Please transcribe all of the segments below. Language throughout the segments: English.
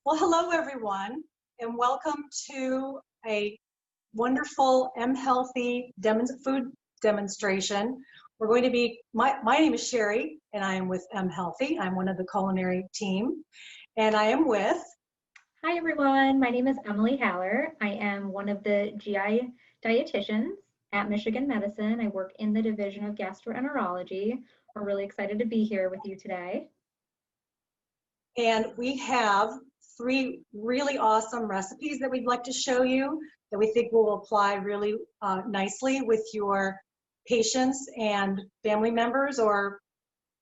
Well, hello everyone, and welcome to a wonderful Healthy food demonstration. We're going to be, my name is Sheree, and I am with Healthy. I'm one of the culinary team, and I am with... Hi everyone, my name is Emily Haller. I am one of the GI dietitians at Michigan Medicine. I work in the Division of Gastroenterology. We're really excited to be here with you today. And we have 3 really awesome recipes that we'd like to show you that we think will apply really nicely with your patients and family members, or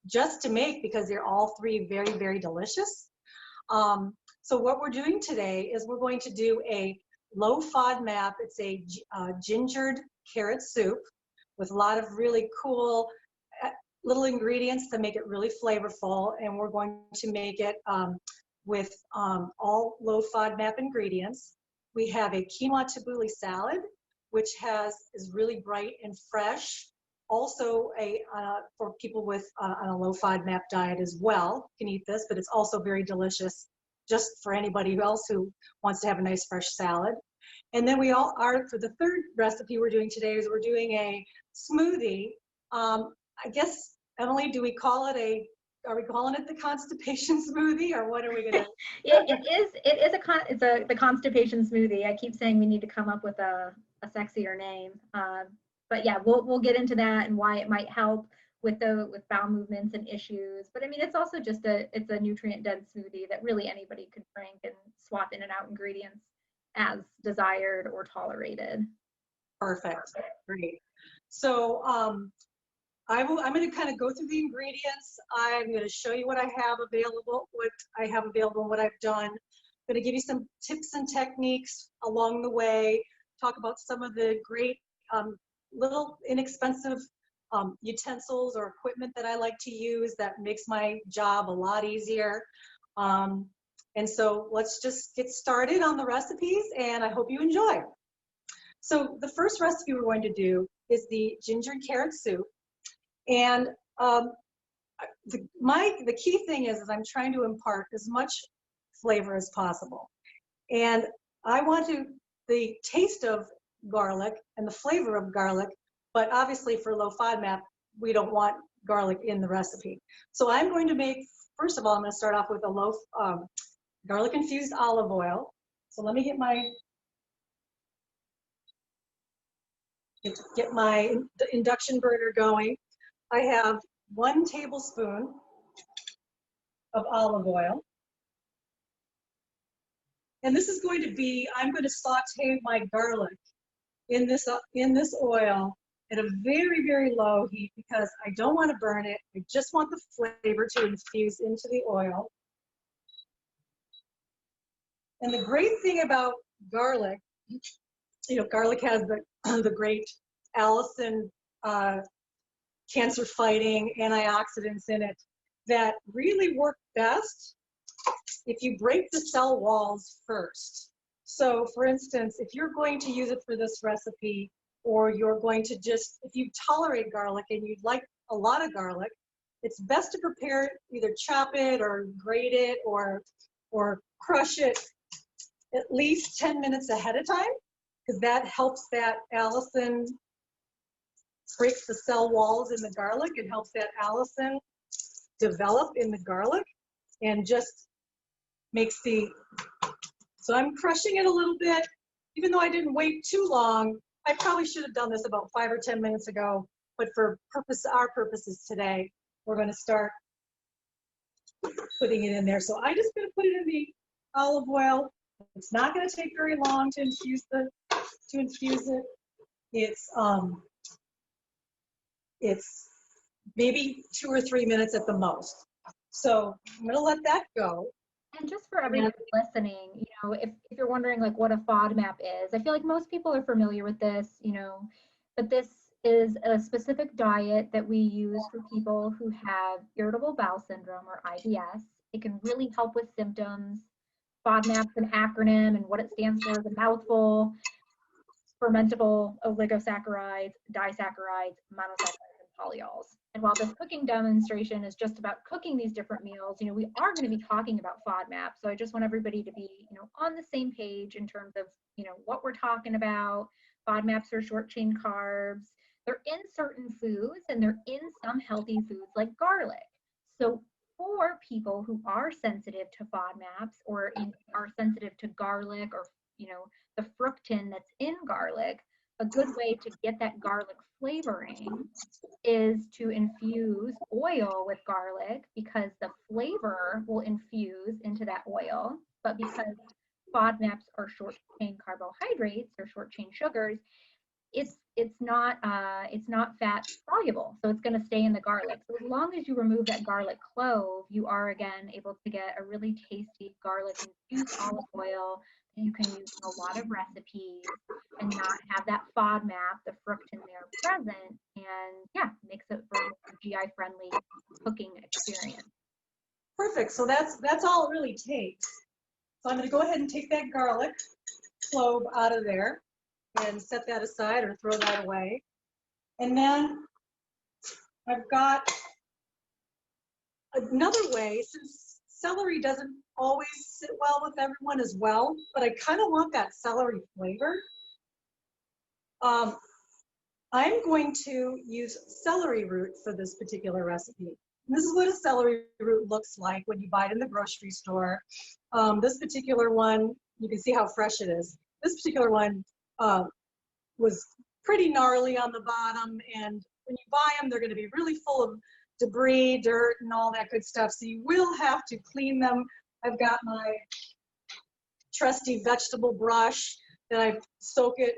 just to make, because they're all 3 very, very delicious. So what we're doing today is we're going to do a low FODMAP. It's a gingered carrot soup with a lot of really cool little ingredients to make it really flavorful, and we're going to make it with all low FODMAP ingredients. We have a quinoa tabbouleh salad, which is really bright and fresh. Also for people with on a low FODMAP diet as well can eat this, but it's also very delicious just for anybody else who wants to have a nice fresh salad. And then for the third recipe we're doing today is we're doing a smoothie. I guess, Emily, are we calling it the constipation smoothie, or what are we gonna? It's the constipation smoothie. I keep saying we need to come up with a sexier name. But yeah, we'll get into that and why it might help with bowel movements and issues. But I mean, it's also just it's a nutrient dense smoothie that really anybody could drink and swap in and out ingredients as desired or tolerated. Perfect. Great. So I'm going to kind of go through the ingredients. I'm going to show you what I have available, and what I've done. I'm going to give you some tips and techniques along the way, talk about some of the great little inexpensive utensils or equipment that I like to use that makes my job a lot easier. And so let's just get started on the recipes, and I hope you enjoy. So the first recipe we're going to do is the gingered carrot soup. And the key thing is I'm trying to impart as much flavor as possible. And I want the taste of garlic and the flavor of garlic, but obviously for low FODMAP, we don't want garlic in the recipe. So I'm going to make, first of all, I'm going to start off with a low garlic infused olive oil. So let me get my induction burner going. I have 1 tablespoon of olive oil. And this is going to be, I'm going to saute my garlic in this oil at a very, very low heat, because I don't want to burn it. I just want the flavor to infuse into the oil. And the great thing about garlic, garlic has the great allicin cancer-fighting antioxidants in it that really work best if you break the cell walls first. So for instance, if you're going to use it for this recipe, or you're going to if you tolerate garlic and you'd like a lot of garlic, it's best to prepare it, either chop it or grate it or crush it at least 10 minutes ahead of time, because that helps that allicin, breaks the cell walls in the garlic and helps that allicin develop in the garlic, and just makes so I'm crushing it a little bit. Even though I didn't wait too long, I probably should have done this about 5 or 10 minutes ago, but for our purposes today, we're going to start putting it in there. So I'm just going to put it in the olive oil. It's not going to take very long to infuse it. It's maybe 2 or 3 minutes at the most. So I'm going to let that go. And just for everyone listening, if you're wondering like what a FODMAP is, I feel like most people are familiar with this, but this is a specific diet that we use for people who have irritable bowel syndrome, or IBS. It can really help with symptoms. FODMAP's an acronym, and what it stands for is a mouthful: fermentable oligosaccharides, disaccharides, monosaccharides, and polyols. And while this cooking demonstration is just about cooking these different meals, you know, we are going to be talking about FODMAP. So I just want everybody to be, you know, on the same page in terms of, you know, what we're talking about. FODMAPs are short chain carbs. They're in certain foods and they're in some healthy foods like garlic. So for people who are sensitive to FODMAPs or are sensitive to garlic or, you know, the fructan that's in garlic, a good way to get that garlic flavoring is to infuse oil with garlic because the flavor will infuse into that oil. But because FODMAPs are short chain carbohydrates or short chain sugars, it's not fat soluble, so it's going to stay in the garlic. So as long as you remove that garlic clove, you are again able to get a really tasty garlic infused olive oil that you can use in a lot of recipes and not have that FODMAP, the fructan there present, and yeah, makes it for a GI friendly cooking experience. Perfect. So that's all it really takes. So I'm going to go ahead and take that garlic clove out of there and set that aside or throw that away. And then I've got another way, since celery doesn't always sit well with everyone as well, but I kind of want that celery flavor. I'm going to use celery root for this particular recipe. And this is what a celery root looks like when you buy it in the grocery store. This particular one, you can see how fresh it is. This particular one was pretty gnarly on the bottom, and when you buy them, they're going to be really full of debris, dirt, and all that good stuff. So you will have to clean them. I've got my trusty vegetable brush that I soak it.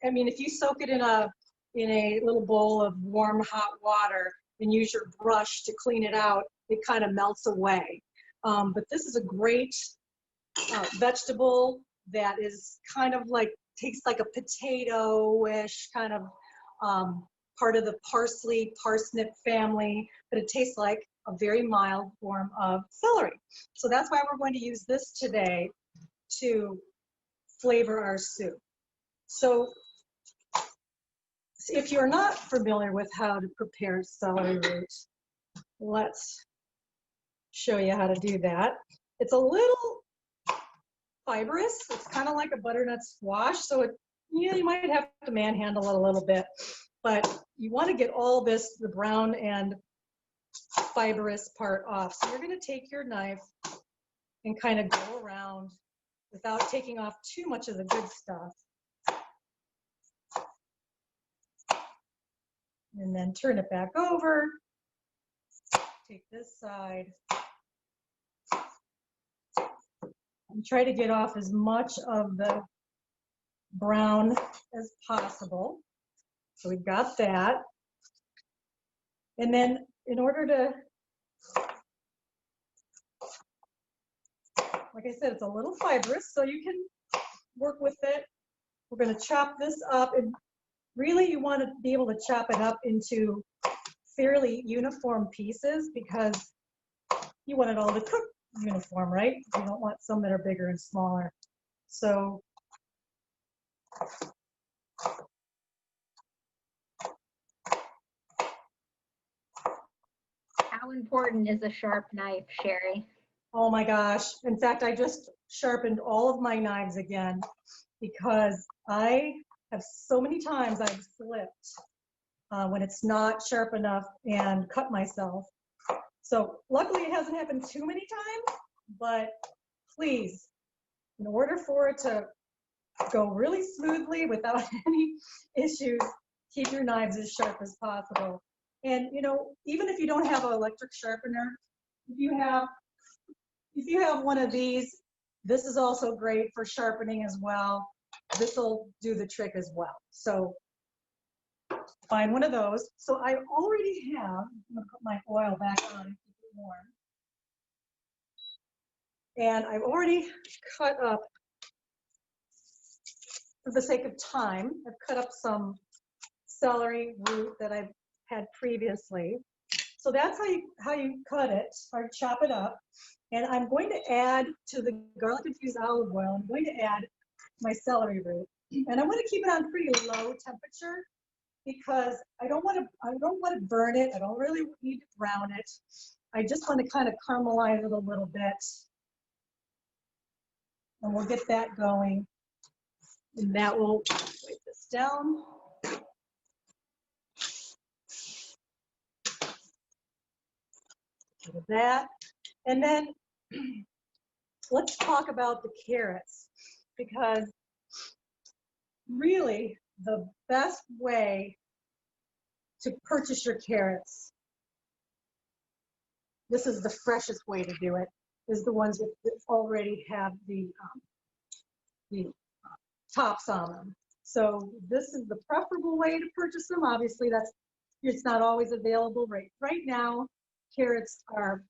I mean, if you soak it in a little bowl of warm hot water and use your brush to clean it out, it kind of melts away. But this is a great vegetable that is kind of like, tastes like a potato-ish kind of part of the parsley, parsnip family, but it tastes like a very mild form of celery. So that's why we're going to use this today to flavor our soup. So if you're not familiar with how to prepare celery root, let's show you how to do that. It's a little fibrous. It's kind of like a butternut squash, so it, you might have to manhandle it a little bit, but you want to get all this, the brown and fibrous part off. So you're going to take your knife and kind of go around without taking off too much of the good stuff. And then turn it back over. Take this side. And try to get off as much of the brown as possible. So we've got that. And then in order to, like I said, it's a little fibrous, so you can work with it. We're going to chop this up, and really you want to be able to chop it up into fairly uniform pieces because you want it all to cook uniform, right? You don't want some that are bigger and smaller. So How important is a sharp knife, Sheree? oh my gosh. In fact, I just sharpened all of my knives again because I have so many times I've slipped when it's not sharp enough and cut myself. So luckily it hasn't happened too many times, but please, in order for it to go really smoothly without any issues, keep your knives as sharp as possible. And you know, even if you don't have an electric sharpener, if you have one of these, this is also great for sharpening as well. This will do the trick as well. So find one of those. So I already have, I'm gonna put my oil back on and keep it warm. And I've already cut up, for the sake of time, I've cut up some celery root that I've had previously. So that's how you cut it or chop it up. And I'm going to add to the garlic infused olive oil, I'm going to add my celery root. And I want to keep it on pretty low temperature because I don't want to burn it. I don't really need to brown it. I just want to kind of caramelize it a little bit. And we'll get that going. And that will wipe this down. Look at that. And then let's talk about the carrots, because really the best way to purchase your carrots, this is the freshest way to do it, is the ones that already have the tops on them. So this is the preferable way to purchase them. Obviously, it's not always available right now. Carrots are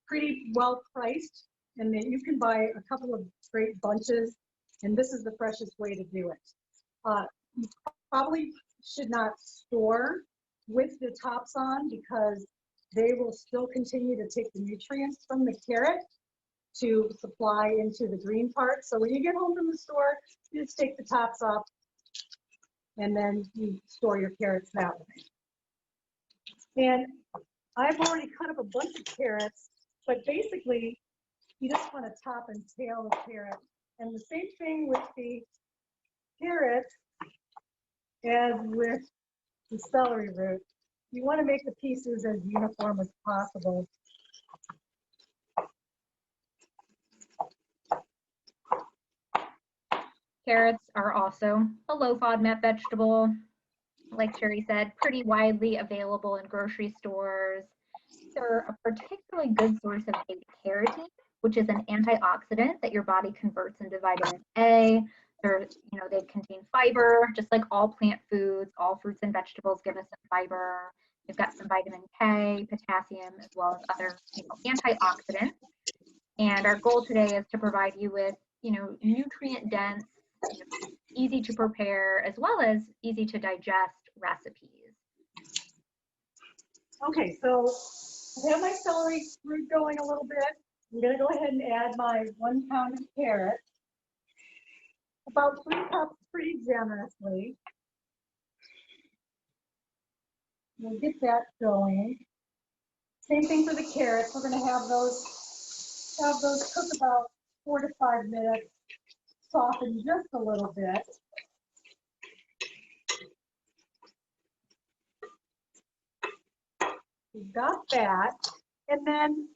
pretty well priced, and then you can buy a couple of great bunches, and this is the freshest way to do it. You probably should not store with the tops on, because they will still continue to take the nutrients from the carrot to supply into the green part. So when you get home from the store, you just take the tops off, and then you store your carrots that way. And I've already cut up a bunch of carrots, but basically you just want to top and tail the carrot. And the same thing with the carrots as with the celery root. You want to make the pieces as uniform as possible. Carrots are also a low FODMAP vegetable. Like Sheree said, pretty widely available in grocery stores. They're a particularly good source of beta-carotene, which is an antioxidant that your body converts into vitamin A. They contain fiber, just like all plant foods. All fruits and vegetables give us some fiber. You've got some vitamin K, potassium, as well as other antioxidants. And our goal today is to provide you with nutrient-dense, easy to prepare, as well as easy to digest recipes. Okay, so I have my celery root going a little bit. I'm going to go ahead and add my 1 pound of carrot, about 3 cups pretty generously. We'll get that going. Same thing for the carrots. We're going to have those cook about 4 to 5 minutes, soften just a little bit. We've got that. And then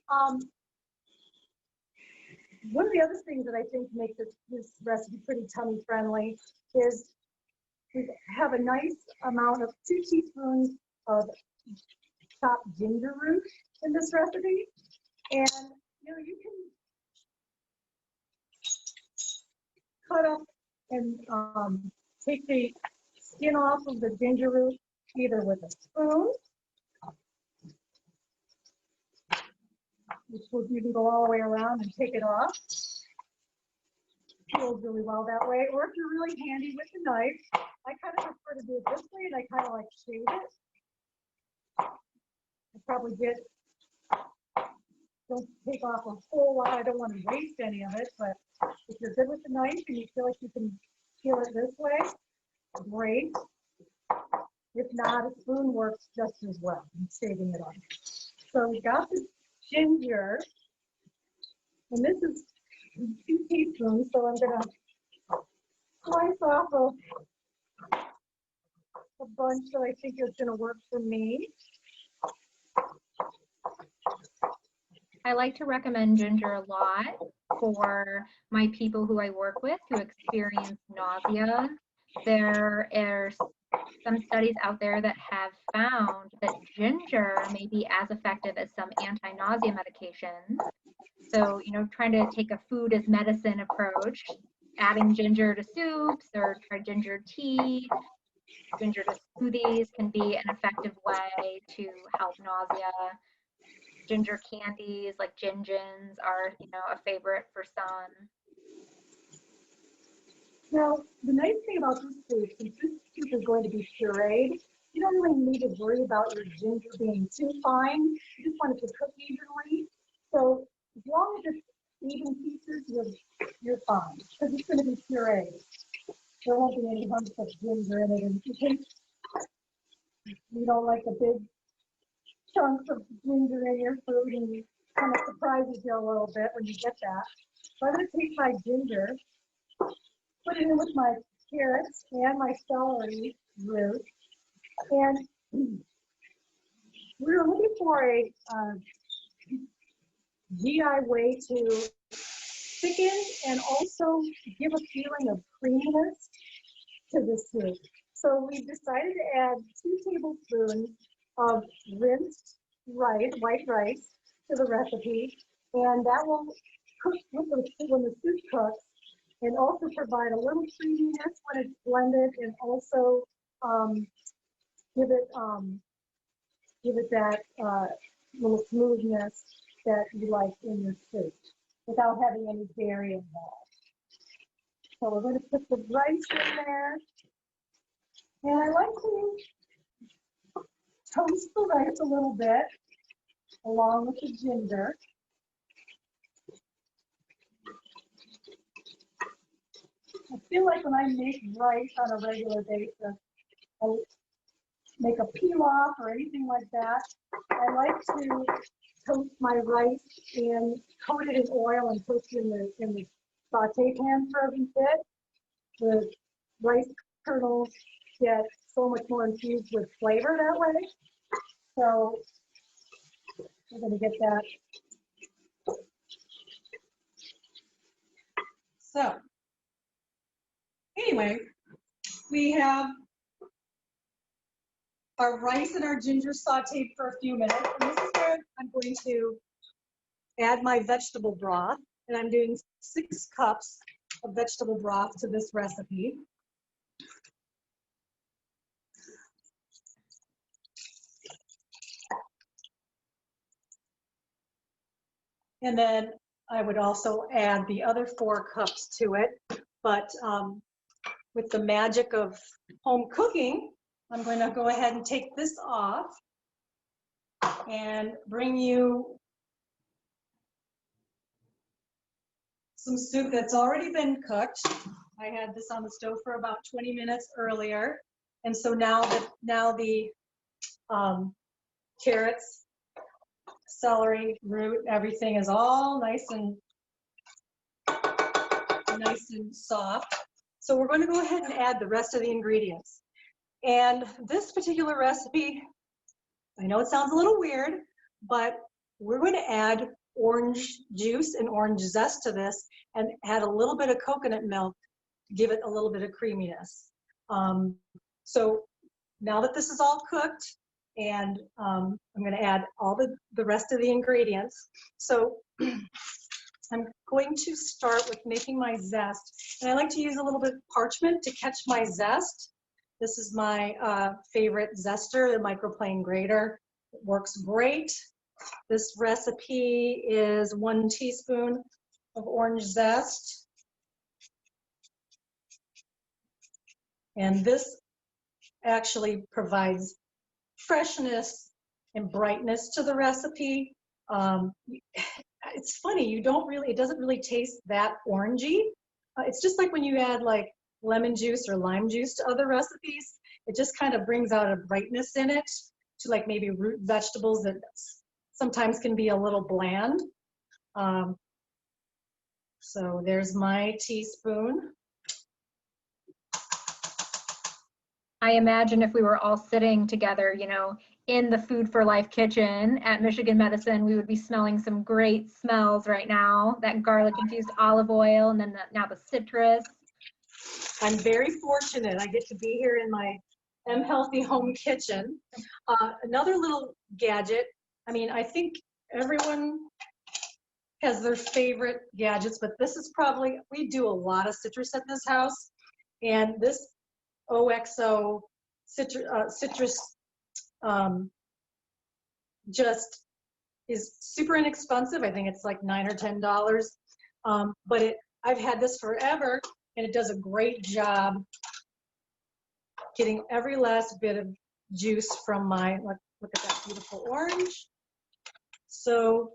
one of the other things that I think make this recipe pretty tummy friendly is we have a nice amount of 2 teaspoons of chopped ginger root in this recipe. And you can cut up and take the skin off of the ginger root either with a spoon, which you can go all the way around and take it off. Feels really well that way. Or if you're really handy with a knife, I kind of prefer to do it this way, and I kind of like shave it. I probably don't take off a whole lot. I don't want to waste any of it, but if you're good with the knife and you feel like you can peel it this way, great. If not, a spoon works just as well in saving it on. So we got the ginger, and this is 2 teaspoons, so I'm going to slice off a bunch that I think is going to work for me. I like to recommend ginger a lot for my people who I work with who experience nausea. There are some studies out there that have found that ginger may be as effective as some anti-nausea medications. So, trying to take a food as medicine approach, adding ginger to soups or try ginger tea, ginger to smoothies can be an effective way to help nausea. Ginger candies like gingins are, a favorite for some. Now, the nice thing about this soup, since this soup is going to be pureed, you don't really need to worry about your ginger being too fine. You just want it to cook evenly. So as long as it's even pieces, you're fine, because it's going to be pureed. There won't be any lumps of ginger in it. And you can don't like the big chunks of ginger in your food, and it kind of surprises you a little bit when you get that. So I'm going to take my ginger, put it in with my carrots and my celery root, and we're looking for a GI way to thicken and also give a feeling of creaminess to the soup. So we decided to add 2 tablespoons of rinsed rice, white rice, to the recipe, and that will cook with when the soup cooks, and also provide a little creaminess when it's blended, and also give it that little smoothness that you like in your soup without having any dairy involved. So we're going to put the rice in there, and I like to toast the rice a little bit along with the ginger. I feel like when I make rice on a regular basis, I make a pilaf or anything like that, I like to toast my rice and coat it in oil and toast it in the saute pan for a bit. The rice kernels get so much more infused with flavor that way. So we're going to get that. So anyway, we have our rice and our ginger sauteed for a few minutes. And this is where I'm going to add my vegetable broth. And I'm doing 6 cups of vegetable broth to this recipe. And then I would also add the other 4 cups to it. But with the magic of home cooking, I'm going to go ahead and take this off and bring you some soup that's already been cooked. I had this on the stove for about 20 minutes earlier. And so now the carrots, celery, root, everything is all nice and soft. So we're going to go ahead and add the rest of the ingredients. And this particular recipe, I know it sounds a little weird, but we're going to add orange juice and orange zest to this and add a little bit of coconut milk to give it a little bit of creaminess. So now that this is all cooked, and I'm going to add all the rest of the ingredients. So I'm going to start with making my zest. And I like to use a little bit of parchment to catch my zest. This is my favorite zester, the microplane grater. It works great. This recipe is 1 teaspoon of orange zest. And this actually provides freshness and brightness to the recipe. It's funny, it doesn't really taste that orangey. It's just like when you add like lemon juice or lime juice to other recipes. It just kind of brings out a brightness in it to like maybe root vegetables that sometimes can be a little bland. So there's my teaspoon. I imagine if we were all sitting together, you know, in the Food for Life kitchen at Michigan Medicine, we would be smelling some great smells right now. That garlic infused olive oil, and then now the citrus. I'm very fortunate. I get to be here in my M Healthy home kitchen. Another little gadget. I mean, I think everyone has their favorite gadgets, but this is probably, we do a lot of citrus at this house, and this OXO citrus just is super inexpensive. I think it's like $9 or $10, but I've had this forever, and it does a great job getting every last bit of juice from my, look at that beautiful orange. So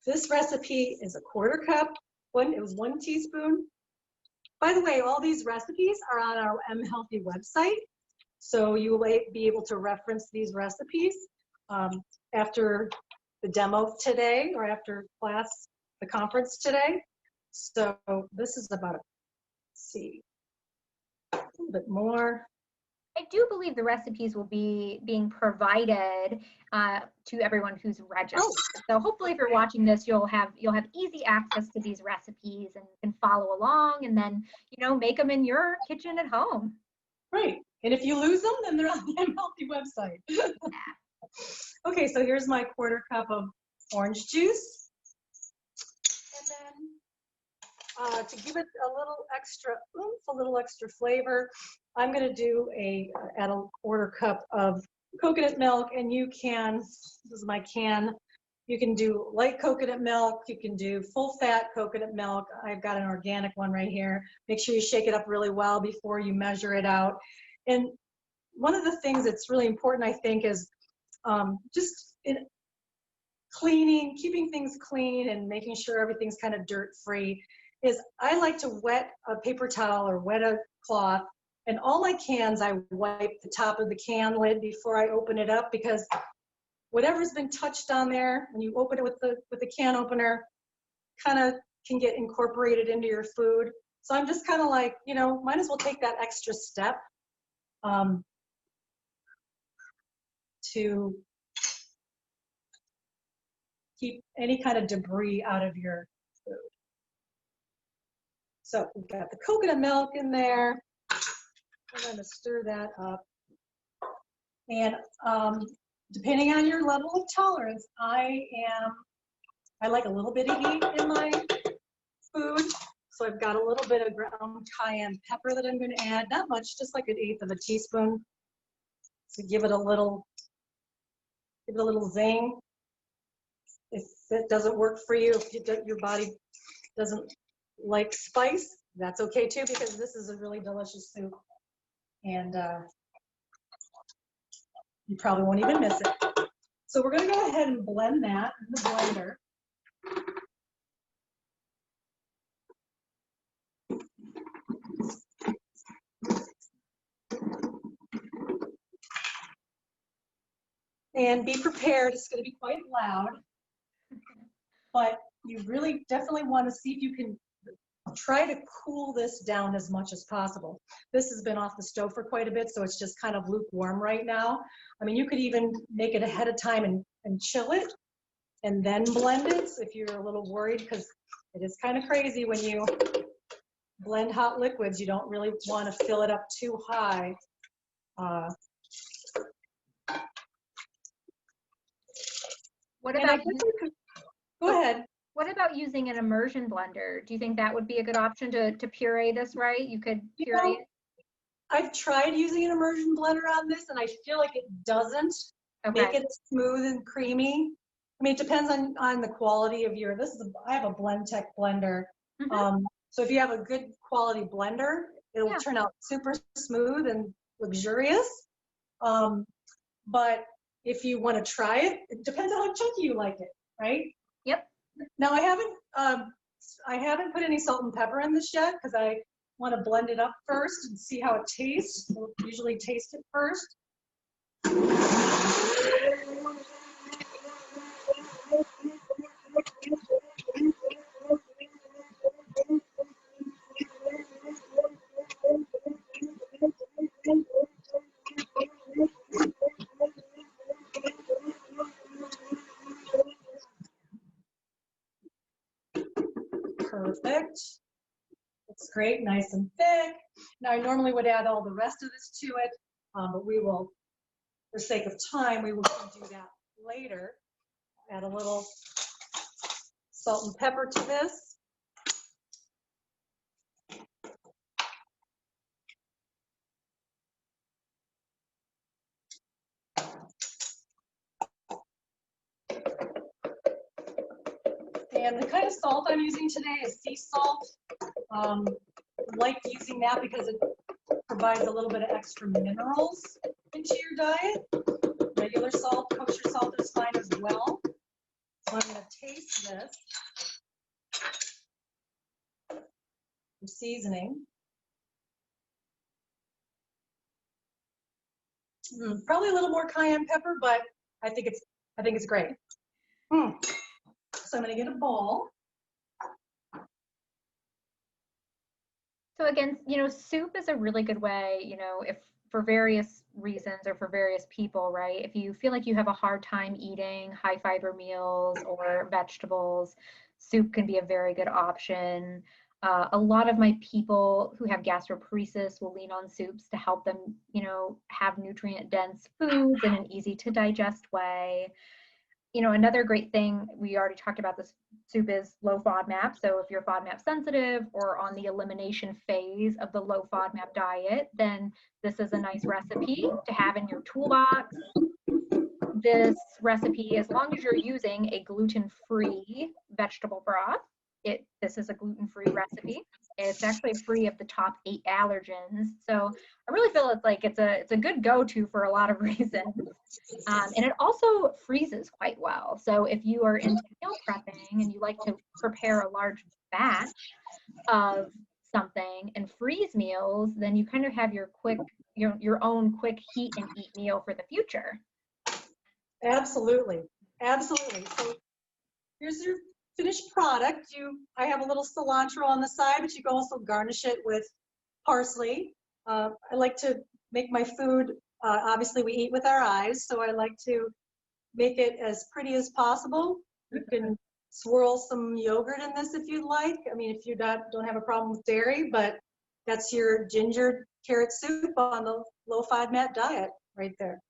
this recipe is a 1/4 cup. It was 1 teaspoon. By the way, all these recipes are on our M Healthy website. So you will be able to reference these recipes after the demo today or after class, the conference today. So this is about, let's see, a little bit more. I do believe the recipes will be being provided to everyone who's registered. Oh. So hopefully, if you're watching this, you'll have easy access to these recipes and can follow along, and then make them in your kitchen at home. Right, and if you lose them, then they're on the Unhealthy website. Okay, so here's my 1/4 cup of orange juice, and then to give it a little extra oomph, a little extra flavor, I'm going to add a 1/4 cup of coconut milk, and you can, this is my can, you can do light coconut milk, you can do full fat coconut milk. I've got an organic one right here. Make sure you shake it up really well before you measure it out. And one of the things that's really important, I think, is just cleaning, keeping things clean and making sure everything's kind of dirt free. Is I like to wet a paper towel or wet a cloth, and all my cans, I wipe the top of the can lid before I open it up, because whatever's been touched on there, when you open it with the can opener, kind of can get incorporated into your food. So I'm just kind of like, might as well take that extra step to keep any kind of debris out of your food. So we've got the coconut milk in there. I'm going to stir that up. And depending on your level of tolerance, I like a little bit of heat in my food. So I've got a little bit of ground cayenne pepper that I'm going to add, not much, just like 1/8 of a teaspoon, to give it a little zing. If it doesn't work for you, if your body doesn't like spice, that's okay too, because this is a really delicious soup, and you probably won't even miss it. So we're going to go ahead and blend that in the blender. And be prepared, it's going to be quite loud, but you really definitely want to see if you can try to cool this down as much as possible. This has been off the stove for quite a bit, so it's just kind of lukewarm right now. I mean, you could even make it ahead of time and chill it and then blend it if you're a little worried, because it is kind of crazy when you blend hot liquids. You don't really want to fill it up too high. What about Go ahead. What about using an immersion blender? Do you think that would be a good option to puree this right? You could puree it. I've tried using an immersion blender on this, and I feel like it doesn't make it smooth and creamy. I mean, it depends on the quality of your. I have a BlendTech blender. Mm-hmm. So if you have a good quality blender, it'll turn out super smooth and luxurious. But if you want to try it, it depends on how chunky you like it, right? Yep. Now I haven't put any salt and pepper in this yet, because I want to blend it up first and see how it tastes. We'll usually taste it first. Perfect. It's great, nice and thick. Now, I normally would add all the rest of this to it, but we will, for sake of time, we will do that later. Add a little salt and pepper to this. And the kind of salt I'm using today is sea salt. I like using that because it provides a little bit of extra minerals into your diet. Regular salt, kosher salt is fine as well. So I'm going to taste this for seasoning. Probably a little more cayenne pepper, but I think it's great. So I'm gonna get a bowl. So again, soup is a really good way, if for various reasons or for various people, right? If you feel like you have a hard time eating high fiber meals or vegetables, soup can be a very good option. A lot of my people who have gastroparesis will lean on soups to help them, have nutrient dense foods in an easy to digest way. Another great thing, we already talked about this, soup is low FODMAP. So if you're FODMAP sensitive or on the elimination phase of the low FODMAP diet, then this is a nice recipe to have in your toolbox. This recipe, as long as you're using a gluten-free vegetable broth, this is a gluten-free recipe. It's actually free of the top 8 allergens. So I really feel it's a good go-to for a lot of reasons. And it also freezes quite well. So if you are into meal prepping and you like to prepare a large batch of something and freeze meals, then you kind of have your own quick heat and eat meal for the future. Absolutely. Absolutely. So here's your finished product. I have a little cilantro on the side, but you can also garnish it with parsley. I like to make my food, obviously we eat with our eyes, so I like to make it as pretty as possible. You can swirl some yogurt in this if you'd like. I mean, if you don't have a problem with dairy, but that's your ginger carrot soup on the low FODMAP diet right there.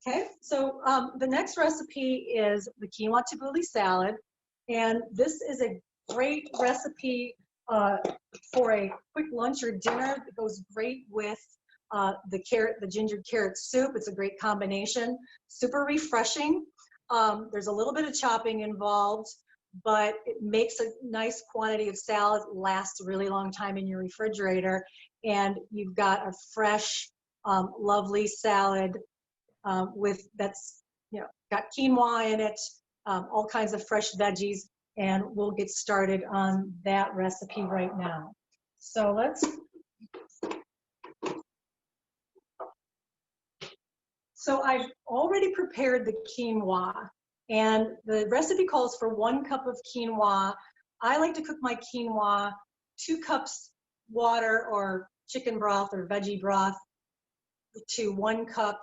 Okay, so the next recipe is the quinoa tabbouleh salad. And this is a great recipe for a quick lunch or dinner. It goes great with the ginger carrot soup. It's a great combination. Super refreshing. There's a little bit of chopping involved, but it makes a nice quantity of salad last a really long time in your refrigerator. And you've got a fresh, lovely salad that's got quinoa in it. All kinds of fresh veggies, and we'll get started on that recipe right now. So I've already prepared the quinoa, and the recipe calls for 1 cup of quinoa. I like to cook my quinoa 2 cups water or chicken broth or veggie broth to 1 cup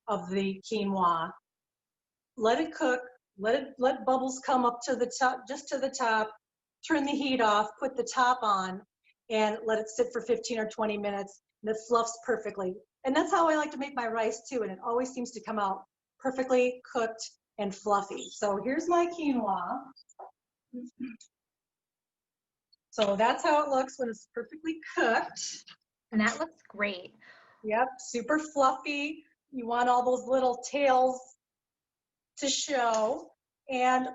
of the quinoa. Let it cook. Let bubbles come up to the top, just to the top, turn the heat off, put the top on, and let it sit for 15 or 20 minutes, and it fluffs perfectly. And that's how I like to make my rice too, and it always seems to come out perfectly cooked and fluffy. So here's my quinoa. So that's how it looks when it's perfectly cooked. And that looks great. Yep, super fluffy. You want all those little tails to show. And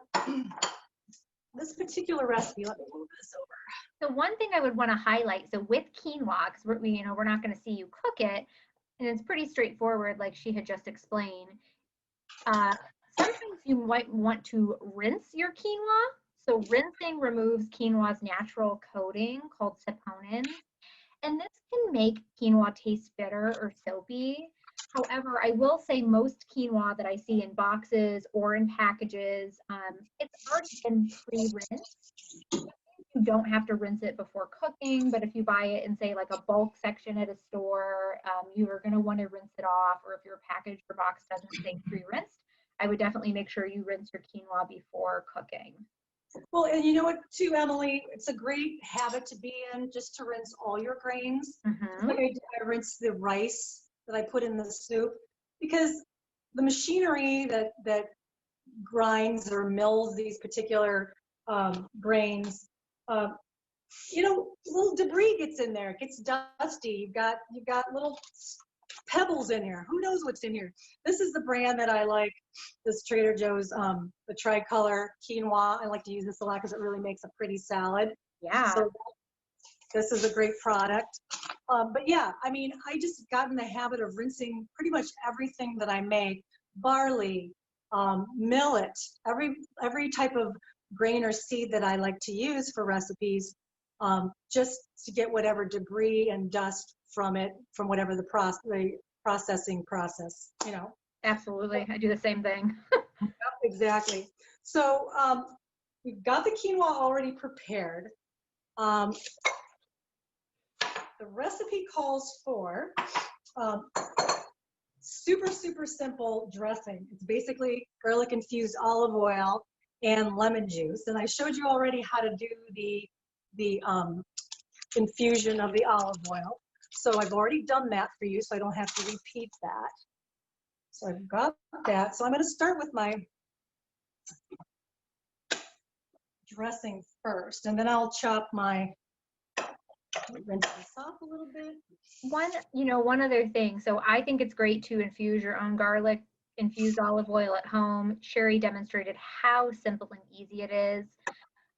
this particular recipe, let me move this over. So one thing I would want to highlight, so with quinoa, because we're not going to see you cook it, and it's pretty straightforward, like she had just explained. Sometimes you might want to rinse your quinoa. So rinsing removes quinoa's natural coating called saponins, and this can make quinoa taste bitter or soapy. However, I will say most quinoa that I see in boxes or in packages, it's already been pre-rinsed. You don't have to rinse it before cooking, but if you buy it in, say, like a bulk section at a store, you are going to want to rinse it off, or if your package or box doesn't say pre-rinsed, I would definitely make sure you rinse your quinoa before cooking. Well, and you know what, too, Emily, it's a great habit to be in, just to rinse all your grains. Like I rinse the rice that I put in the soup, because the machinery that grinds or mills these particular grains, little debris gets in there. It gets dusty. You've got little pebbles in here. Who knows what's in here? This is the brand that I like. This Trader Joe's, the tricolor quinoa. I like to use this a lot because it really makes a pretty salad. Yeah. So this is a great product. But yeah, I mean, I just got in the habit of rinsing pretty much everything that I make. Barley, millet, every type of grain or seed that I like to use for recipes, just to get whatever debris and dust from it, from whatever the processing process, you know. Absolutely. I do the same thing. Exactly. So we've got the quinoa already prepared. The recipe calls for super, super simple dressing. It's basically garlic infused olive oil and lemon juice. And I showed you already how to do the infusion of the olive oil. So I've already done that for you, so I don't have to repeat that. So I've got that. So I'm going to start with my dressing first, and then I'll chop my, rinse this off a little bit. One other thing. So I think it's great to infuse your own garlic infused olive oil at home. Sheree demonstrated how simple and easy it is.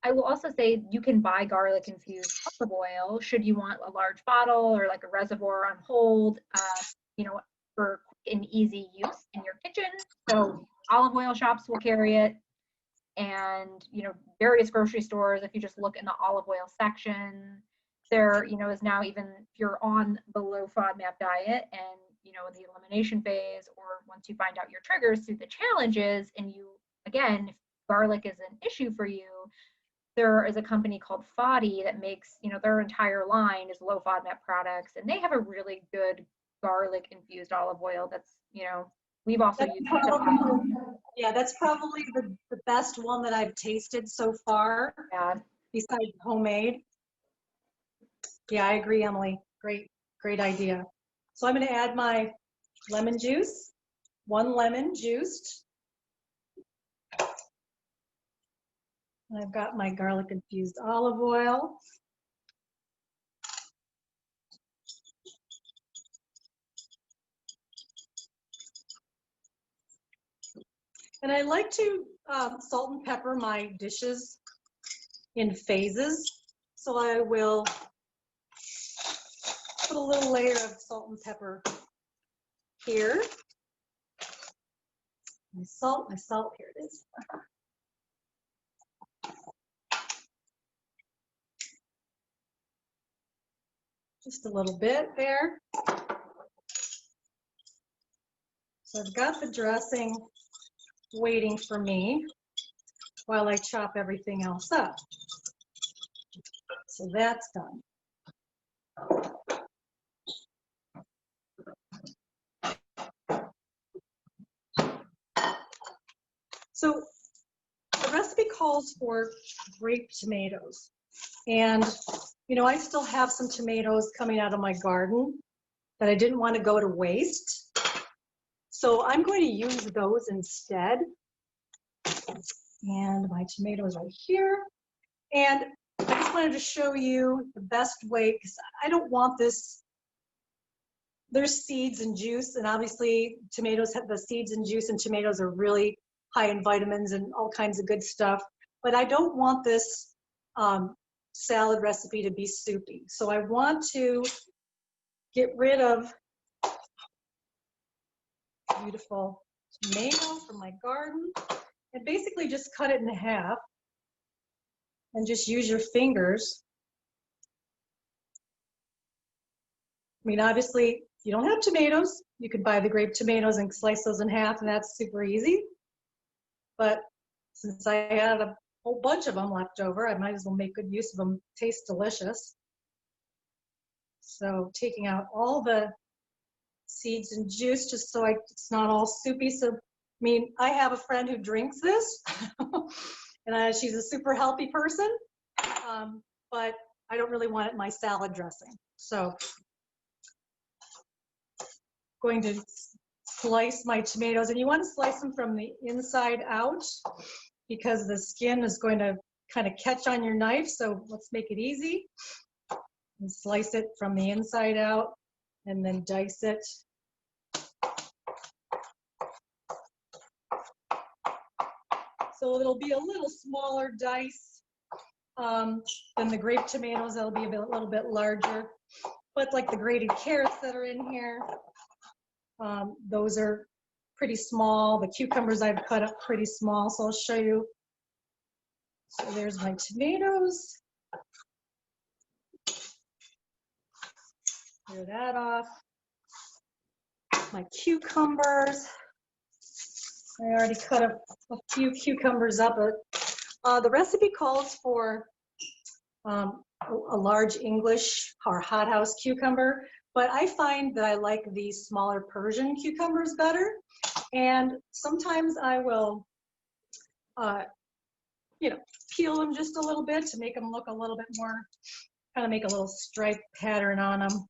I will also say you can buy garlic infused olive oil should you want a large bottle or like a reservoir on hold, for an easy use in your kitchen. So olive oil shops will carry it, and various grocery stores. If you just look in the olive oil section, there is now, even if you're on the low FODMAP diet and the elimination phase, or once you find out your triggers through the challenges, and again, if garlic is an issue for you, there is a company called Foddy that makes, their entire line is low FODMAP products, and they have a really good garlic infused olive oil that's, we've also used it. Yeah, that's probably the best one that I've tasted so far, besides homemade. Yeah, I agree, Emily. Great idea. So I'm going to add my lemon juice, 1 lemon juiced. And I've got my garlic infused olive oil. And I like to salt and pepper my dishes in phases. So I will put a little layer of salt and pepper here. My salt, here it is. Just a little bit there. So I've got the dressing waiting for me while I chop everything else up. So that's done. So the recipe calls for grape tomatoes. And, I still have some tomatoes coming out of my garden that I didn't want to go to waste. So I'm going to use those instead. And my tomatoes right here. And I just wanted to show you the best way, because I don't want this. There's seeds and juice, and obviously tomatoes have the seeds and juice, and tomatoes are really high in vitamins and all kinds of good stuff. But I don't want this salad recipe to be soupy. So I want to get rid of beautiful tomato from my garden and basically just cut it in half and just use your fingers. I mean, obviously, if you don't have tomatoes, you could buy the grape tomatoes and slice those in half, and that's super easy. But since I had a whole bunch of them left over, I might as well make good use of them. Taste delicious. So taking out all the seeds and juice just so it's not all soupy. So, I mean, I have a friend who drinks this, and she's a super healthy person, but I don't really want it in my salad dressing. So going to slice my tomatoes, and you want to slice them from the inside out because the skin is going to kind of catch on your knife. So let's make it easy and slice it from the inside out and then dice it. So it'll be a little smaller dice than the grape tomatoes. That'll be a little bit larger. But like the grated carrots that are in here, those are pretty small. The cucumbers I've cut up pretty small, so I'll show you. So there's my tomatoes. Clear that off. my cucumbers. I already cut a few cucumbers up. The recipe calls for a large English or hothouse cucumber, but I find that I like these smaller Persian cucumbers better. And sometimes I will, you know, peel them just a little bit to make them look a little bit more, kind of make a little stripe pattern on them,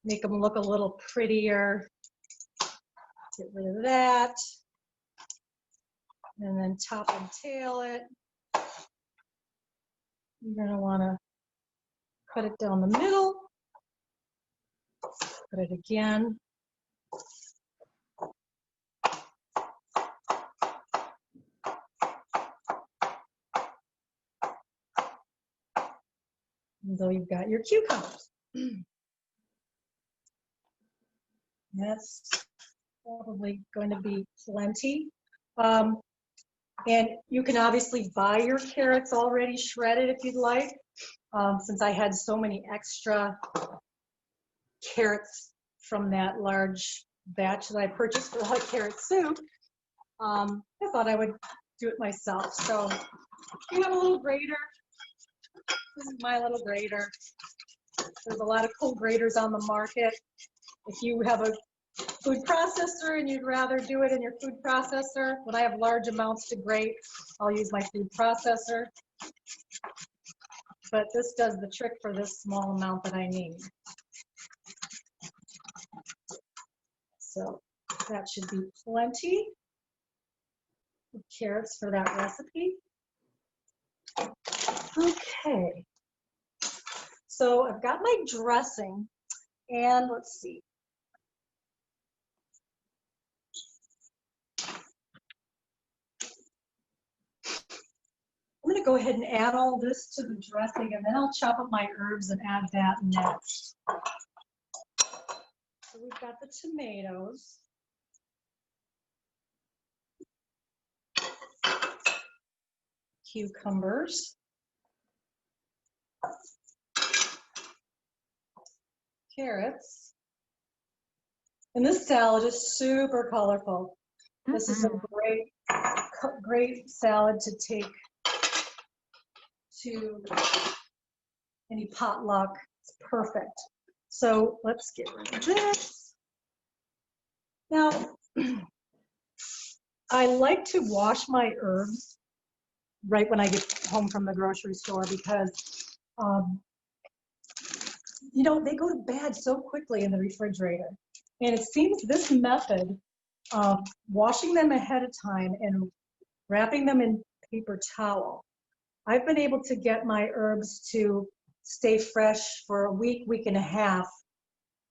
make them look a little prettier. Get rid of that. And then top and tail it. You're going to want to cut it down the middle. Cut it again. And so you've got your cucumbers. That's probably going to be plenty. And you can obviously buy your carrots already shredded if you'd like. Since I had so many extra carrots from that large batch that I purchased for the carrot soup, I thought I would do it myself. So you have a little grater. This is my little grater. There's a lot of cool graters on the market. If you have a food processor and you'd rather do it in your food processor, when I have large amounts to grate, I'll use my food processor. But this does the trick for this small amount that I need. So that should be plenty of carrots for that recipe. Okay. So I've got my dressing, and let's see. I'm going to go ahead and add all this to the dressing, and then I'll chop up my herbs and add that next. So we've got the tomatoes. Cucumbers. Carrots. And this salad is super colorful. This is a great salad to take to any potluck. It's perfect. So let's get rid of this. Now, I like to wash my herbs right when I get home from the grocery store because, you know, they go to bad so quickly in the refrigerator. And it seems this method of washing them ahead of time and wrapping them in paper towel, I've been able to get my herbs to stay fresh for a week, week and a half.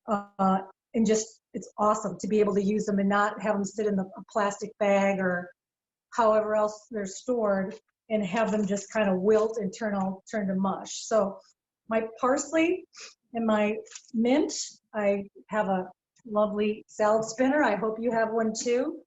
And just, it's awesome to be able to use them and not have them sit in a plastic bag or however else they're stored and have them just kind of wilt and turn to mush. So my parsley and my mint, I have a lovely salad spinner. I hope you have one too.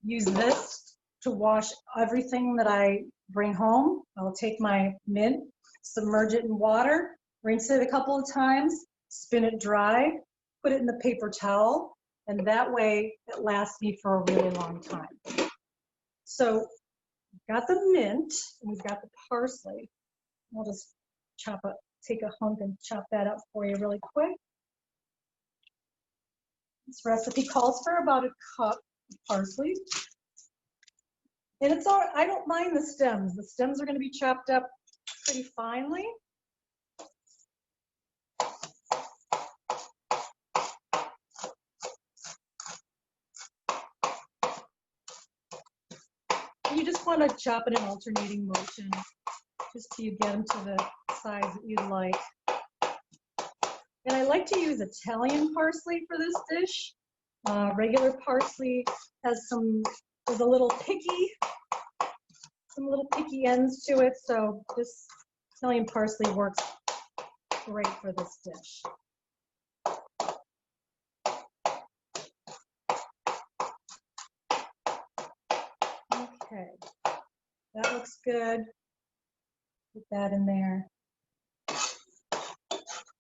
Use this to wash everything that I bring home. I'll take my mint, submerge it in water, rinse it a couple of times, spin it dry, put it in the paper towel, and that way it lasts me for a really long time. So we've got the mint, and we've got the parsley. I'll just take a hunk and chop that up for you really quick. This recipe calls for about a cup of parsley. And it's all, I don't mind the stems. The stems are going to be chopped up pretty finely. You just want to chop it in alternating motion just till you get them to the size that you'd like. And I like to use Italian parsley for this dish. Regular parsley has is a little picky, some little picky ends to it, so this Italian parsley works great for this dish. Okay, that looks good. Put that in there.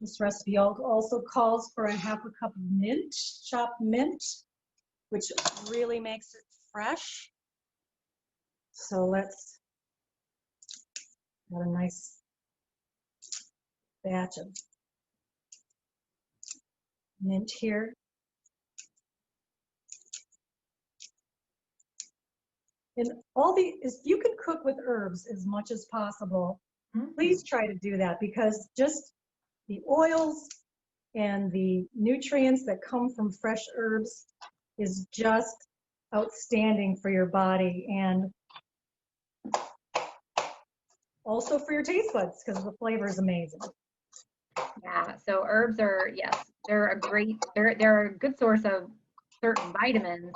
This recipe also calls for a half a cup of mint, chopped mint, which really makes it fresh. So let's got a nice batch of mint here. And if you can cook with herbs as much as possible, please try to do that, because just the oils and the nutrients that come from fresh herbs is just outstanding for your body and also for your taste buds, because the flavor is amazing. Yeah, so herbs are, yes, they're a good source of certain vitamins,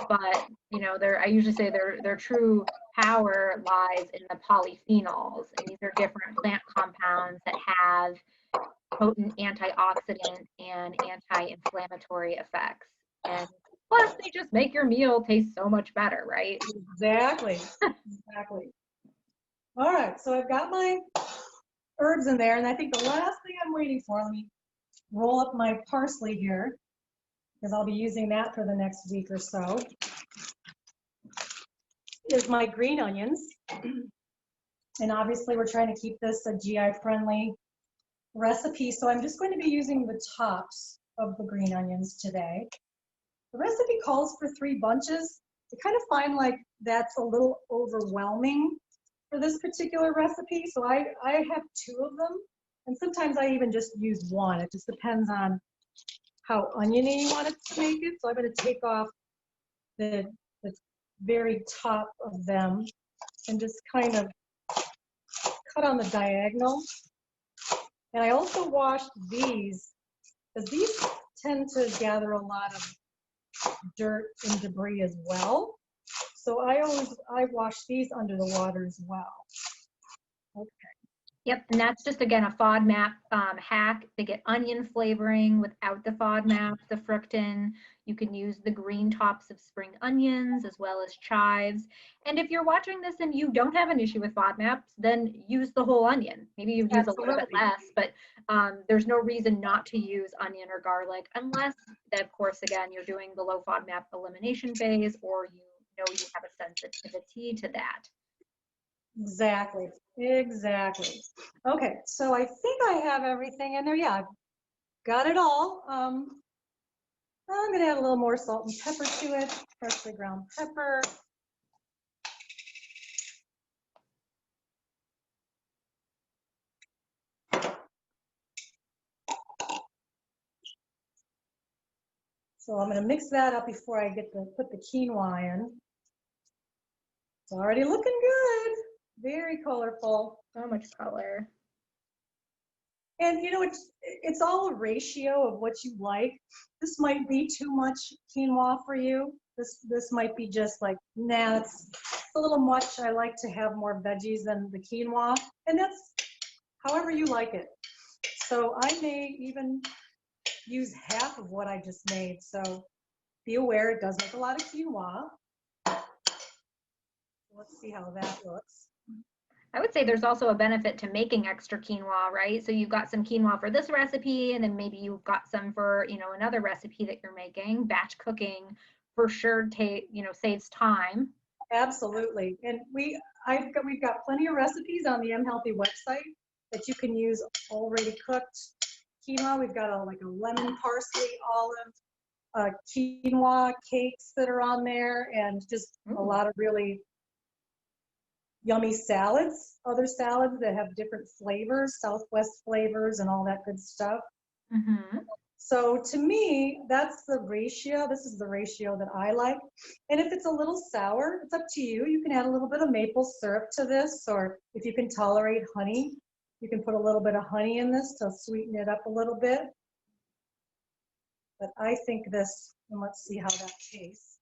but you know, I usually say their true power lies in the polyphenols, and these are different plant compounds that have potent antioxidant and anti-inflammatory effects. And plus, they just make your meal taste so much better, right? Exactly. Exactly. All right, so I've got my herbs in there, and I think the last thing I'm waiting for, let me roll up my parsley here, because I'll be using that for the next week or so, is my green onions. And obviously we're trying to keep this a GI friendly recipe, so I'm just going to be using the tops of the green onions today. The recipe calls for 3 bunches. I kind of find like that's a little overwhelming for this particular recipe, so I have 2 of them, and sometimes I even just use 1. It just depends on how oniony you want it to make it. So I'm going to take off the very top of them and just kind of cut on the diagonal. And I also washed these, because these tend to gather a lot of dirt and debris as well. So I wash these under the water as well. Okay. Yep, and that's just, again, a FODMAP hack to get onion flavoring without the FODMAP, the fructan. You can use the green tops of spring onions as well as chives. And if you're watching this and you don't have an issue with FODMAPs, then use the whole onion. Maybe you use a little bit less, but there's no reason not to use onion or garlic, unless, of course, again, you're doing the low FODMAP elimination phase, or you know you have a sensitivity to that. Exactly, exactly. Okay, so I think I have everything in there. Yeah, I've got it all. I'm gonna add a little more salt and pepper to it, freshly ground pepper. So I'm gonna mix that up before I put the quinoa in. It's already looking good, very colorful. So much color. And you know, it's all a ratio of what you like. This might be too much quinoa for you. This might be just like, nah, it's a little much. I like to have more veggies than the quinoa, and that's however you like it. So I may even use half of what I just made. So be aware, it does make a lot of quinoa. Let's see how that looks. I would say there's also a benefit to making extra quinoa, right? So you've got some quinoa for this recipe, and then maybe you've got some for, you know, another recipe that you're making. Batch cooking for sure saves time. Absolutely. And we've got plenty of recipes on the mHealthy website that you can use already cooked quinoa. We've got a lemon parsley olive quinoa cakes that are on there, and just a lot of really yummy salads, other salads that have different flavors, Southwest flavors and all that good stuff. Mm-hmm. So to me, that's the ratio. This is the ratio that I like. And if it's a little sour, it's up to you. You can add a little bit of maple syrup to this, or if you can tolerate honey, you can put a little bit of honey in this to sweeten it up a little bit. But I think this, and let's see how that tastes.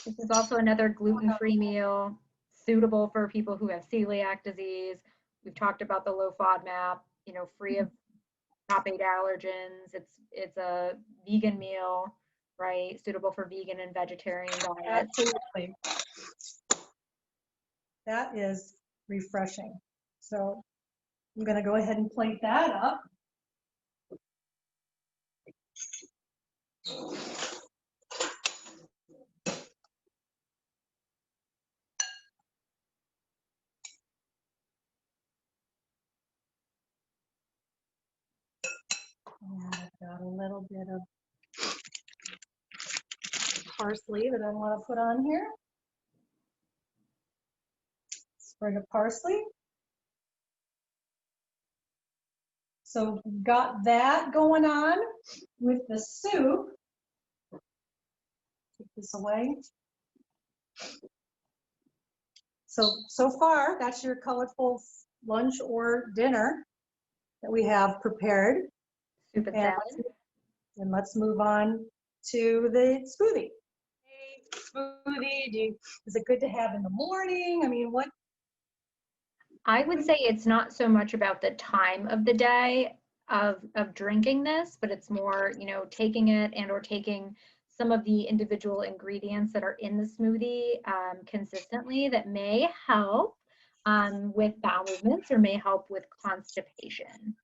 This is also another gluten-free meal, suitable for people who have celiac disease. We've talked about the low FODMAP, you know, free of top 8 allergens. It's a vegan meal, right? Suitable for vegan and vegetarian diets. Absolutely. That is refreshing. So I'm going to go ahead and plate that up. And I've got a little bit of parsley that I want to put on here. Sprig of parsley. So we've got that going on with the soup. Take this away. So far, that's your colorful lunch or dinner that we have prepared. Soup and salad. And let's move on to the smoothie. Hey, smoothie, is it good to have in the morning? I mean, what? I would say it's not so much about the time of the day of drinking this, but it's more, you know, taking it and or taking some of the individual ingredients that are in the smoothie consistently that may help with bowel movements or may help with constipation.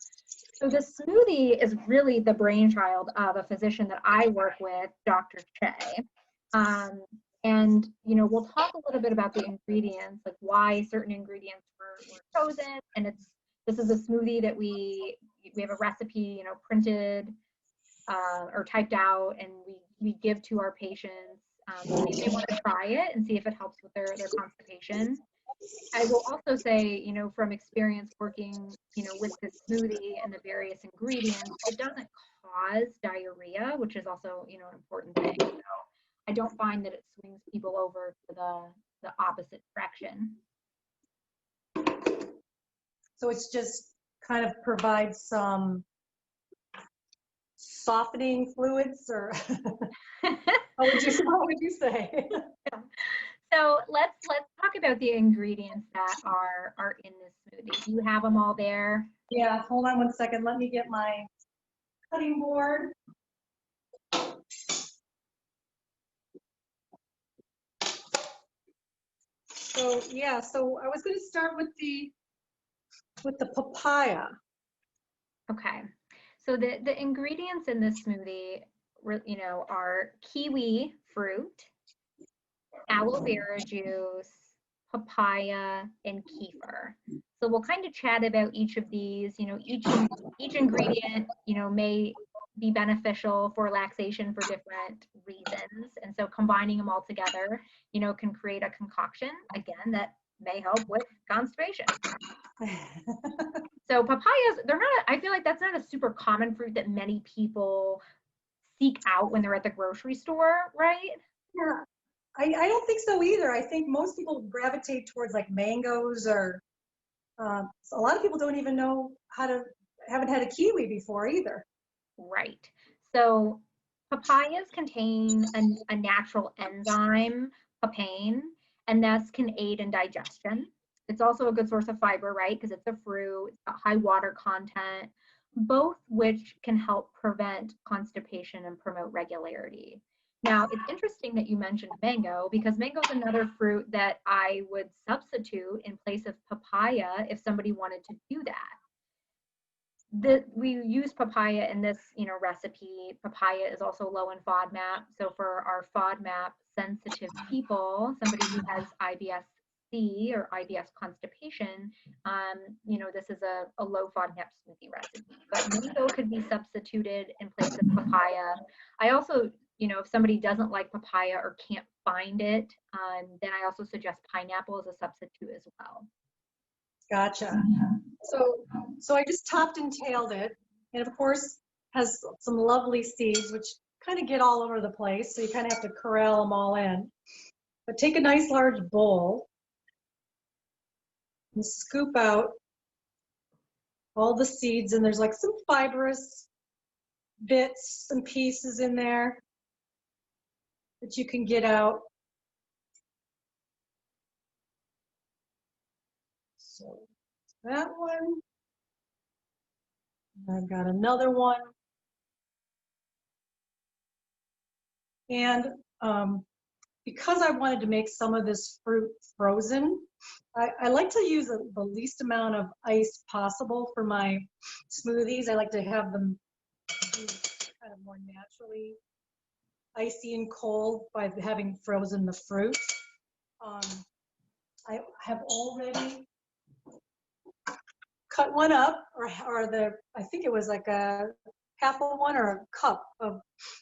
So the smoothie is really the brainchild of a physician that I work with, Dr. Che. And, you know, we'll talk a little bit about the ingredients, like why certain ingredients were chosen. And this is a smoothie that we have a recipe, you know, printed or typed out, and we give to our patients. If they want to try it and see if it helps with their constipation. I will also say, you know, from experience working, you know, with this smoothie and the various ingredients, it doesn't cause diarrhea, which is also, you know, an important thing. So I don't find that it swings people over to the opposite direction. So it's just kind of provides some softening fluids, or what would you say? So let's talk about the ingredients that are in this smoothie. Do you have them all there? Yeah, hold on one second. Let me get my cutting board. So yeah, so I was going to start with the papaya. Okay. So the ingredients in this smoothie, you know, are kiwi fruit, aloe vera juice, papaya, and kefir. So we'll kind of chat about each of these. You know, each ingredient, you know, may be beneficial for relaxation for different reasons. And so combining them all together, you know, can create a concoction, again, that may help with constipation. So papayas, they're not, I feel like that's not a super common fruit that many people seek out when they're at the grocery store, right? Yeah, I don't think so either. I think most people gravitate towards like mangoes, or a lot of people don't even know haven't had a kiwi before either. Right. So papayas contain a natural enzyme, papain, and thus can aid in digestion. It's also a good source of fiber, right? Because it's a fruit, it's got high water content, both which can help prevent constipation and promote regularity. Now, it's interesting that you mentioned mango, because mango is another fruit that I would substitute in place of papaya if somebody wanted to do that. We use papaya in this, you know, recipe. Papaya is also low in FODMAP. So for our FODMAP sensitive people, somebody who has IBS-C or IBS constipation, you know, this is a low FODMAP smoothie recipe. But mango could be substituted in place of papaya. I also, you know, if somebody doesn't like papaya or can't find it, then I also suggest pineapple as a substitute as well. Gotcha. So I just topped and tailed it, and of course has some lovely seeds which kind of get all over the place, so you kind of have to corral them all in. But take a nice large bowl and scoop out all the seeds, and there's like some fibrous bits and pieces in there that you can get out. So that one. I've got another one. And because I wanted to make some of this fruit frozen, I like to use the least amount of ice possible for my smoothies. I like to have them kind of more naturally icy and cold by having frozen the fruit. I have already cut one up, or I think it was like a half of one or a cup of,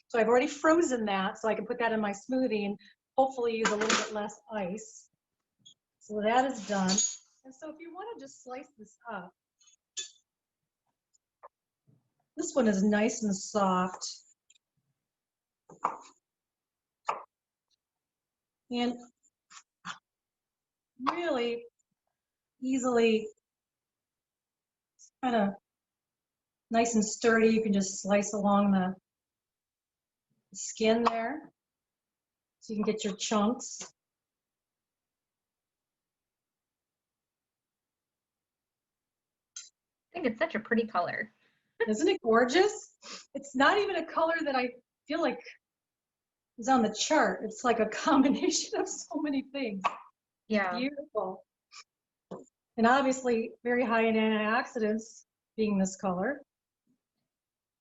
so I've already frozen that so I can put that in my smoothie and hopefully use a little bit less ice. So that is done. And so if you want to just slice this up, this one is nice and soft. And really easily, kind of nice and sturdy. You can just slice along the skin there so you can get your chunks. I think it's such a pretty color. Isn't it gorgeous? It's not even a color that I feel like is on the chart. It's like a combination of so many things. Yeah. Beautiful. And obviously very high in antioxidants being this color.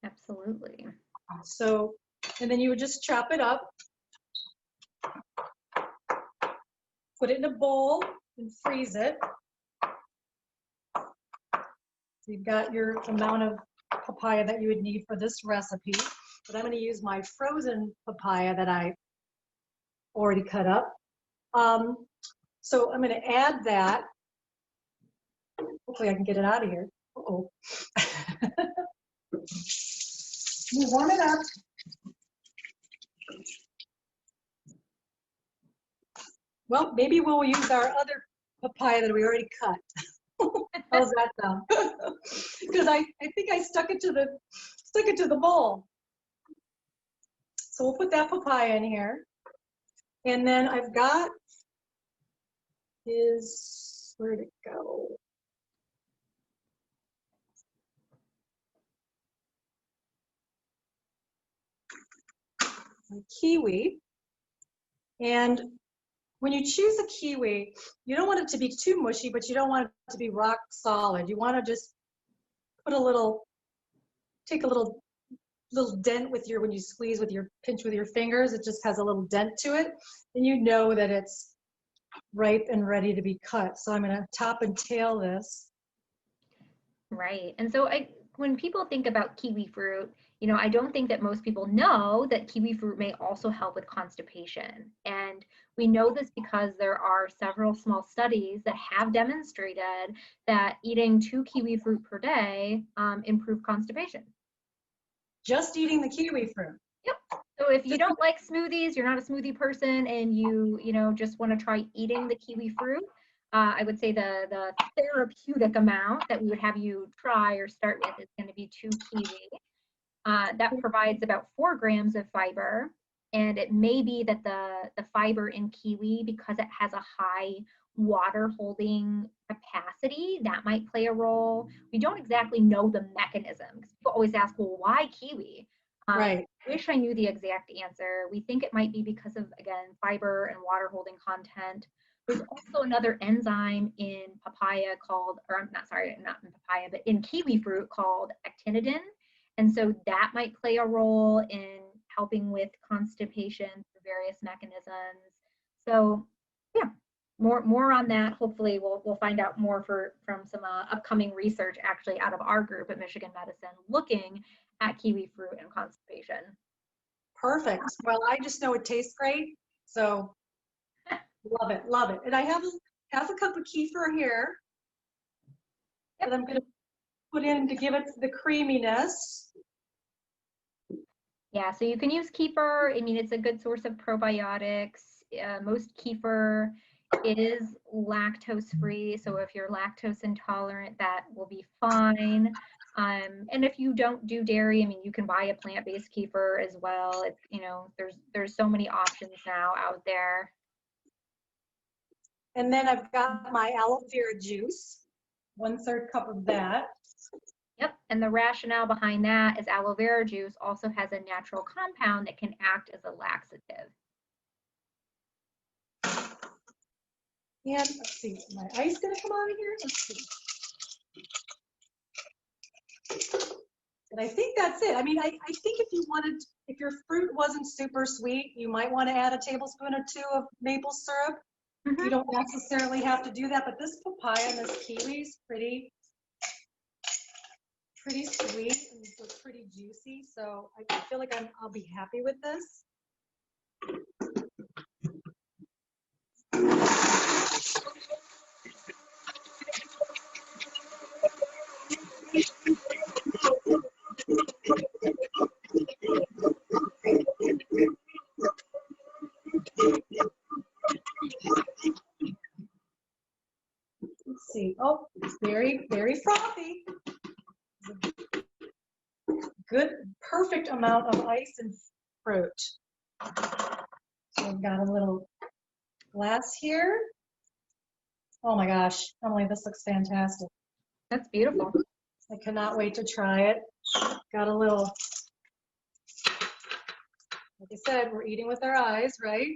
Absolutely. So, and then you would just chop it up, put it in a bowl and freeze it. So you've got your amount of papaya that you would need for this recipe, but I'm going to use my frozen papaya that I already cut up. So I'm going to add that. Hopefully I can get it out of here. Uh-oh. You warm it up. Well, maybe we'll use our other papaya that we already cut. How's that sound? Because I think I stuck it to the bowl. So we'll put that papaya in here. And then I've got where'd it go? My kiwi. And when you choose a kiwi, you don't want it to be too mushy, but you don't want it to be rock solid. You want to just put take a little dent with when you squeeze with your, pinch with your fingers, it just has a little dent to it. And you know that it's ripe and ready to be cut. So I'm going to top and tail this. Right. And so when people think about kiwi fruit, you know, I don't think that most people know that kiwi fruit may also help with constipation. And we know this because there are several small studies that have demonstrated that eating 2 kiwi fruit per day improve constipation. Just eating the kiwi fruit. Yep. So if you don't like smoothies, you're not a smoothie person, and you just want to try eating the kiwi fruit, I would say the therapeutic amount that we would have you try or start with is going to be 2 kiwi. That provides about 4 grams of fiber, and it may be that the fiber in kiwi, because it has a high water holding capacity, that might play a role. We don't exactly know the mechanism. People always ask, well, why kiwi? Right. I wish I knew the exact answer. We think it might be because of, again, fiber and water holding content. There's also another enzyme in papaya called, or I'm not sorry, not in papaya, but in kiwi fruit called actinidin. And so that might play a role in helping with constipation through various mechanisms. So yeah, more on that. Hopefully we'll find out more from some upcoming research actually out of our group at Michigan Medicine looking at kiwi fruit and constipation. Perfect. Well, I just know it tastes great. So love it, love it. And I have half a cup of kefir here that I'm going to put in to give it the creaminess. Yeah, so you can use kefir. I mean, it's a good source of probiotics. Most kefir is lactose free, so if you're lactose intolerant, that will be fine. And if you don't do dairy, I mean, you can buy a plant-based kefir as well. It's, there's so many options now out there. And then I've got my aloe vera juice, 1/3 cup of that. Yep, and the rationale behind that is aloe vera juice also has a natural compound that can act as a laxative. And let's see, is my ice gonna come out of here? Let's see. And I think that's it. I mean, I think if your fruit wasn't super sweet, you might want to add a tablespoon or two of maple syrup. You don't necessarily have to do that, but this papaya and this kiwi is pretty sweet and so pretty juicy. So I feel like I'll be happy with this. Let's see. Oh, it's very, very frothy. Good, perfect amount of ice and fruit. So we've got a little glass here. Oh my gosh, Emily, this looks fantastic. That's beautiful. I cannot wait to try it. Got a little, like I said, we're eating with our eyes, right?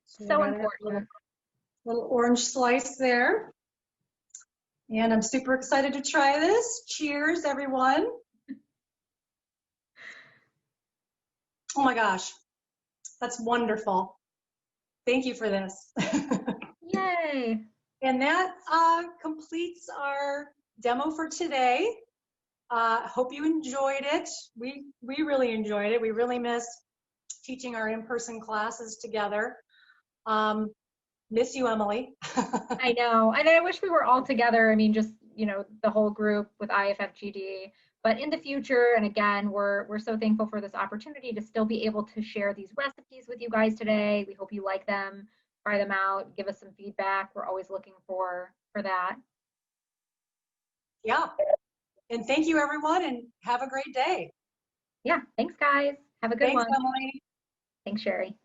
So important. Little orange slice there. And I'm super excited to try this. Cheers, everyone. Oh my gosh, that's wonderful. Thank you for this. Yay. And that completes our demo for today. Hope you enjoyed it. We really enjoyed it. We really miss teaching our in-person classes together. Miss you, Emily. I know, and I wish we were all together. I mean, just, you know, the whole group with IFFGD. But in the future, and again, we're so thankful for this opportunity to still be able to share these recipes with you guys today. We hope you like them, try them out, give us some feedback. We're always looking for that. Yeah. And thank you, everyone, and have a great day. Yeah, thanks, guys. Have a good one. Thanks, Emily. Thanks, Sheree.